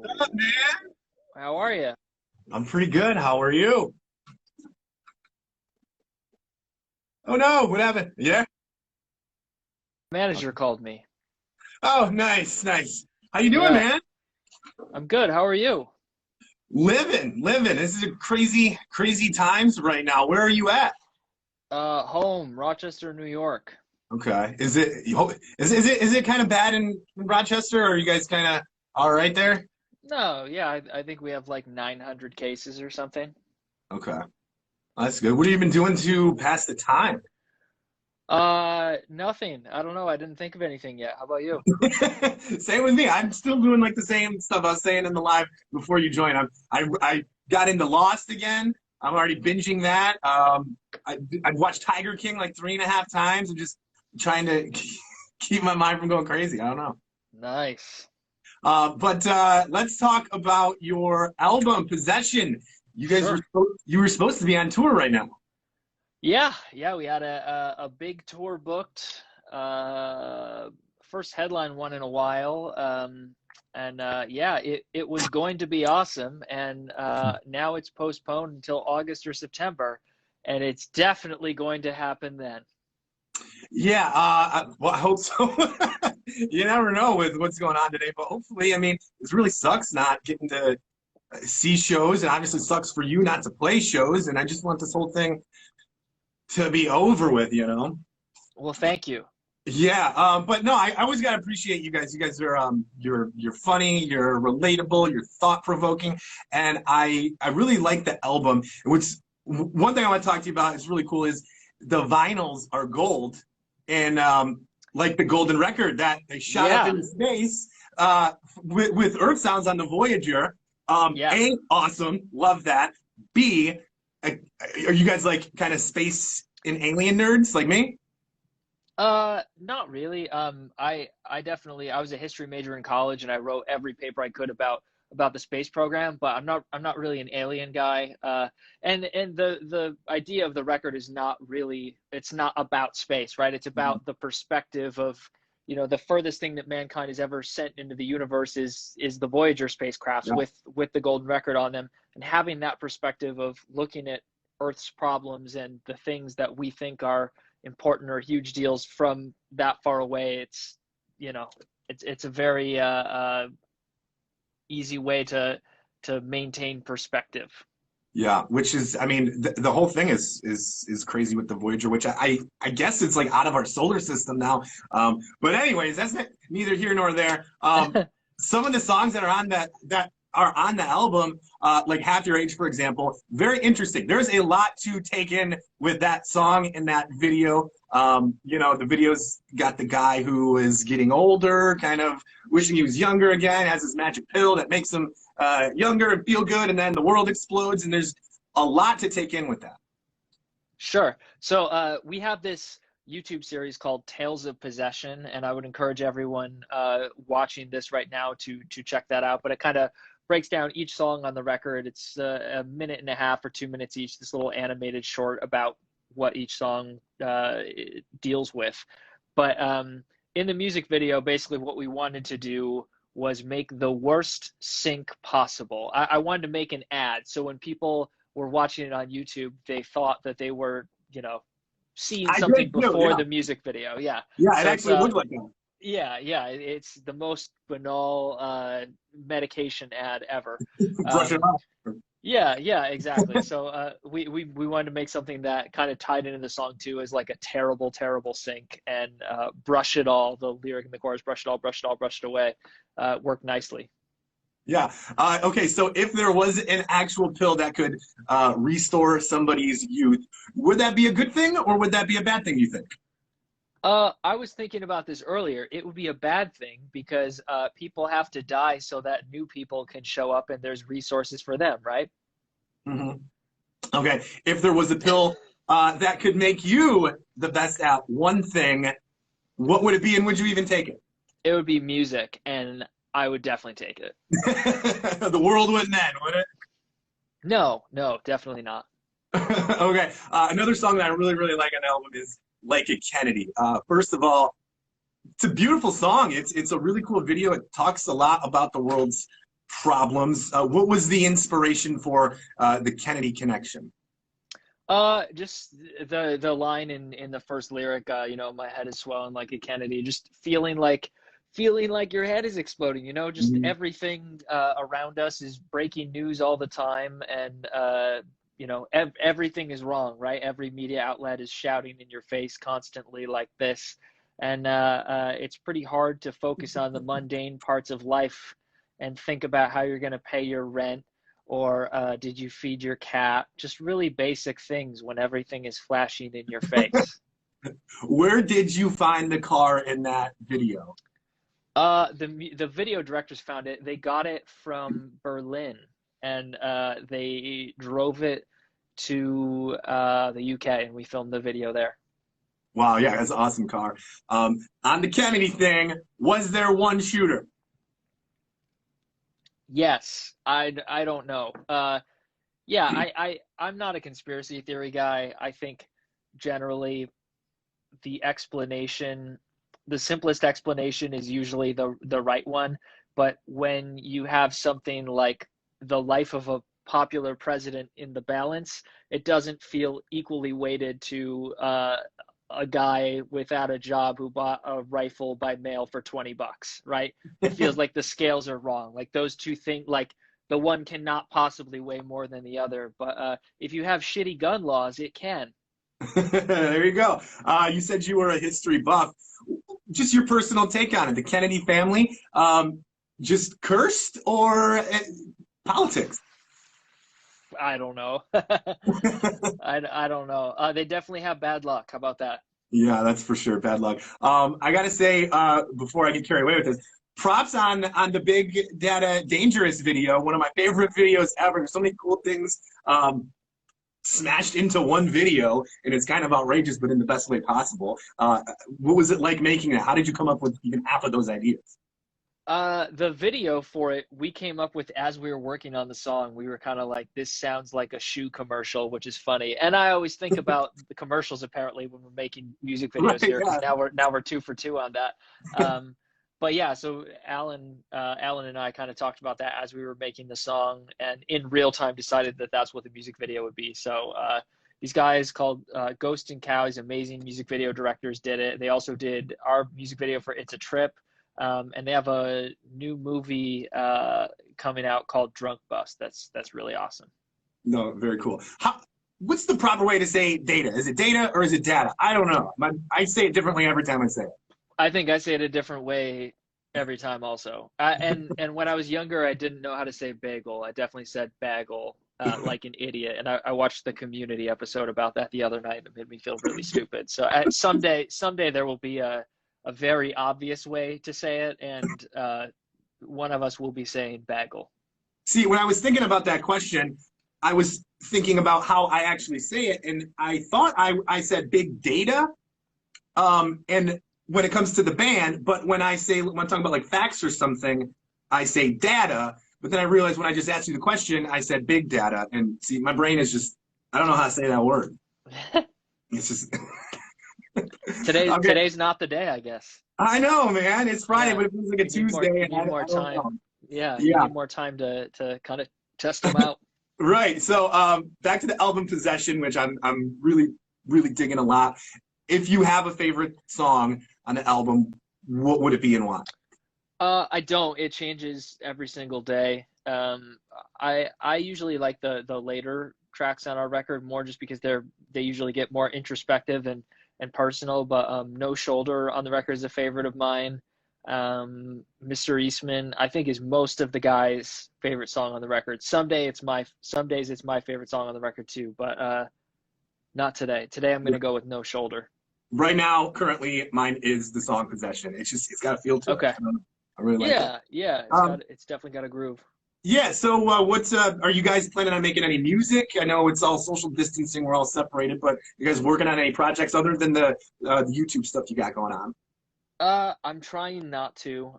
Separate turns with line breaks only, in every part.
What's up, man?
How are you?
I'm pretty good. How are you? Oh no, what happened? Yeah?
Manager called me.
Oh, nice, nice. How you doing,
Yeah,
man?
I'm good. How are you?
Living. This is a crazy, crazy times right now. Where are you at?
Home, Rochester, New York.
Okay. Is it kind of bad in Rochester, or are you guys kind of all right there?
No, yeah, I think we have like 900 cases or something.
Okay. That's good. What have you been doing to pass the time?
Nothing. I don't know. I didn't think of anything yet. How about you?
Same with me. I'm still doing like the same stuff I was saying in the live before you joined. I got into Lost again. I'm already binging that. I've watched Tiger King like 3.5 times and just trying to keep my mind from going crazy. I don't know.
Nice.
But let's talk about your album Possession.
Sure.
You were supposed to be on tour right now.
Yeah, we had a big tour booked. First headline one in a while. And yeah, it was going to be awesome, and now it's postponed until August or September, and it's definitely going to happen then.
Yeah, well, I hope so. You never know with what's going on today, but hopefully, I mean, it really sucks not getting to see shows, and obviously sucks for you not to play shows, and I just want this whole thing to be over with.
Well, thank you.
Yeah, but no, I always gotta appreciate you guys. You guys are you're funny, you're relatable, you're thought provoking, and I really like the album. Which one thing I want to talk to you about is really cool is the vinyls are gold, and like the golden record that they shot up
Yeah,
into space with Earth Sounds on the Voyager.
yeah.
A, awesome, love that. B, uh, are you guys like kind of space and alien nerds like me?
Not really. I definitely I was a history major in college and I wrote every paper I could about the space program, but I'm not really an alien guy. And the idea of the record is not really it's not about space, right? It's about the perspective of, the furthest thing that mankind has ever sent into the universe is the Voyager spacecrafts
Yeah.
with the golden record on them, and having that perspective of looking at Earth's problems and the things that we think are important or huge deals from that far away. You know it's a very easy way to maintain perspective.
Yeah, which is, I mean, the whole thing is crazy with the Voyager, which I guess it's like out of our solar system now. But anyways, that's neither here nor there. Some of the songs that are on that are on the album, like Half Your Age, for example, very interesting. There's a lot to take in with that song and that video. The video's got the guy who is getting older, kind of wishing he was younger again, has this magic pill that makes him younger and feel good, and then the world explodes, and there's a lot to take in with that.
Sure. So we have this YouTube series called Tales of Possession, and I would encourage everyone watching this right now to check that out. But it kind of breaks down each song on the record. It's a minute and a half or 2 minutes each. This little animated short about what each song deals with. But in the music video, basically what we wanted to do was make the worst sync possible. I wanted to make an ad, so when people were watching it on YouTube, they thought that they were, seeing
I
something
did too,
before
yeah.
the music video. Yeah.
Yeah, it
So it's
actually looked like that.
yeah, it's the most banal medication ad ever.
Brush it
Um,
off.
yeah, exactly. So we wanted to make something that kind of tied into the song too, as like a terrible, terrible sync, and brush it all. The lyric in the chorus, brush it all, brush it all, brush it away, worked nicely.
Yeah. Okay, so if there was an actual pill that could restore somebody's youth, would that be a good thing or would that be a bad thing, you think?
I was thinking about this earlier. It would be a bad thing because people have to die so that new people can show up and there's resources for them, right?
Hmm. Okay, if there was a pill that could make you the best at one thing, what would it be and would you even take it?
It would be music, and I would definitely take it.
The world wouldn't end, would it?
No, no, definitely not.
Okay, another song that I really, really like on the album is Like a Kennedy. First of all, it's a beautiful song. It's a really cool video. It talks a lot about the world's problems. What was the inspiration for the Kennedy connection?
Just the line in the first lyric, you know, my head is swelling like a Kennedy, just feeling like your head is exploding, you know, just
Mhm.
everything around us is breaking news all the time, and you know, everything is wrong, right? Every media outlet is shouting in your face constantly like this, and it's pretty hard to focus on the mundane parts of life and think about how you're going to pay your rent, or did you feed your cat? Just really basic things when everything is flashing in your face.
Where did you find the car in that video?
The video directors found it. They got it from Berlin, and they drove it to the UK, and we filmed the video there.
Wow, yeah, that's an awesome car. On the Kennedy thing, was there one shooter?
Yes, I don't know. Yeah, I'm not a conspiracy theory guy. I think generally the explanation, the simplest explanation is usually the right one. But when you have something like the life of a popular president in the balance, it doesn't feel equally weighted to a guy without a job who bought a rifle by mail for $20, right? It feels like the scales are wrong. Like those two things, like the one cannot possibly weigh more than the other. But if you have shitty gun laws, it can.
There you go. You said you were a history buff. Just your personal take on it. The Kennedy family, just cursed or politics?
I don't know. I don't know. They definitely have bad luck. How about that?
Yeah, that's for sure. Bad luck. I gotta say, before I get carried away with this, props on the Big Data Dangerous video. One of my favorite videos ever. There's so many cool things smashed into one video, and it's kind of outrageous, but in the best way possible. What was it like making it? How did you come up with even half of those ideas?
The video for it, we came up with as we were working on the song. We were kind of like, this sounds like a shoe commercial, which is funny. And I always think about the commercials apparently when we're making music
Right,
videos here, because
yeah.
now we're 2 for 2 on that. But yeah, so Alan and I kind of talked about that as we were making the song, and in real time decided that that's what the music video would be. So these guys called Ghost and Cow, these amazing music video directors, did it. They also did our music video for It's a Trip. And they have a new movie coming out called Drunk Bus. That's really awesome.
No, very cool. What's the proper way to say data? Is it data or is it data? I don't know. I say it differently every time I say it.
I think I say it a different way every time also. And when I was younger, I didn't know how to say bagel. I definitely said bagel like an idiot. And I watched the Community episode about that the other night, and it made me feel really stupid. So someday there will be a very obvious way to say it, and one of us will be saying bagel.
See, when I was thinking about that question, I was thinking about how I actually say it, and I thought I said big data. And when it comes to the band, but when I'm talking about like facts or something, I say data. But then I realized when I just asked you the question, I said big data. And see, my brain is just, I don't know how to say that word. It's just okay.
Today's not the day, I guess.
I know, man. It's Friday,
Yeah,
but it feels like a Tuesday.
you
And
need more
I don't know.
time. Yeah, you
Yeah,
need more time to kind of test them out.
right. So back to the album Possession, which I'm really digging a lot. If you have a favorite song on the album, what would it be and why?
I don't. It changes every single day. I usually like the later tracks on our record more, just because they usually get more introspective and personal. But No Shoulder on the record is a favorite of mine. Mr. Eastman, I think, is most of the guys' favorite song on the record. Some days it's my favorite song on the record too, but not today. Today I'm gonna go with No Shoulder.
Right now, currently, mine is the song Possession. It's got a feel to it.
Okay.
I really like it.
Yeah.
Um,
It's definitely got a groove.
yeah. So, what's are you guys planning on making any music? I know it's all social distancing. We're all separated, but you guys working on any projects other than the YouTube stuff you got going on?
I'm trying not to.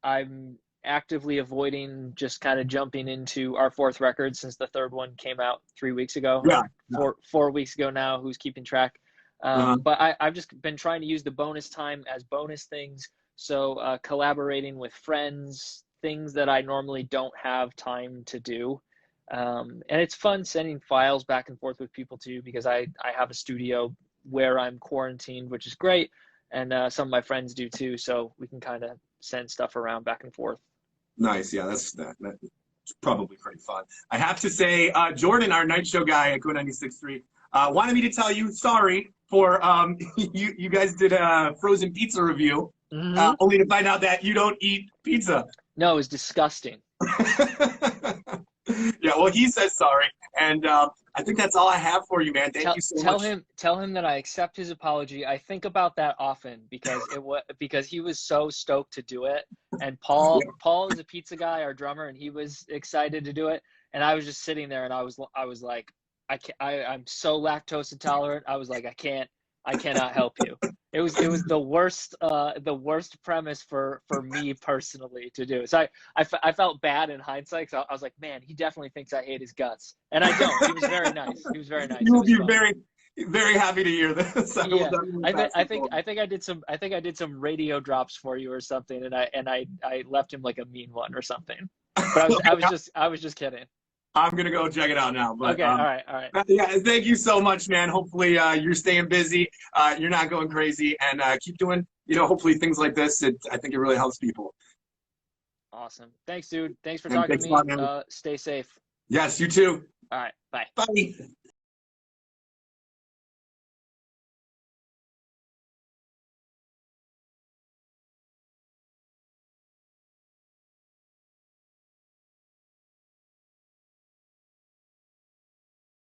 I'm actively avoiding just kind of jumping into our fourth record, since the third one came out 3 weeks ago,
Yeah.
or 4 weeks ago now. Who's keeping track?
Uh-huh.
But I've just been trying to use the bonus time as bonus things. So collaborating with friends, things that I normally don't have time to do. And it's fun sending files back and forth with people too, because I have a studio where I'm quarantined, which is great. And some of my friends do too. So we can kind of send stuff around back and forth.
Nice. Yeah, that's probably pretty fun. I have to say, Jordan, our night show guy at Go 96.3, wanted me to tell you sorry for you guys did a frozen pizza review, only to find out that you don't eat pizza.
No, it was disgusting.
Yeah, well, he says sorry, and I think that's all I have for you, man. Thank you so much.
Tell him that I accept his apology. I think about that often because he was so stoked to do it, and Paul is a pizza guy, our drummer, and he was excited to do it, and I was just sitting there, and I was like, I'm so lactose intolerant. I was like, I cannot help you. It was the worst premise for me personally to do. So I felt bad in hindsight. So I was like, man, he definitely thinks I hate his guts, and I don't. He was very nice. He was very nice.
You will be very, very happy to hear this.
Yeah, I think I did some radio drops for you or something, and I left him like a mean one or something. But I was just kidding.
I'm gonna go check it out now. But,
okay, all right.
Yeah, thank you so much, man. Hopefully, you're staying busy. You're not going crazy, and keep doing. Hopefully things like this. I think it really helps people.
Awesome. Thanks, dude. Thanks for talking to me. Stay safe.
Yes, you too.
All right. Bye.
Bye.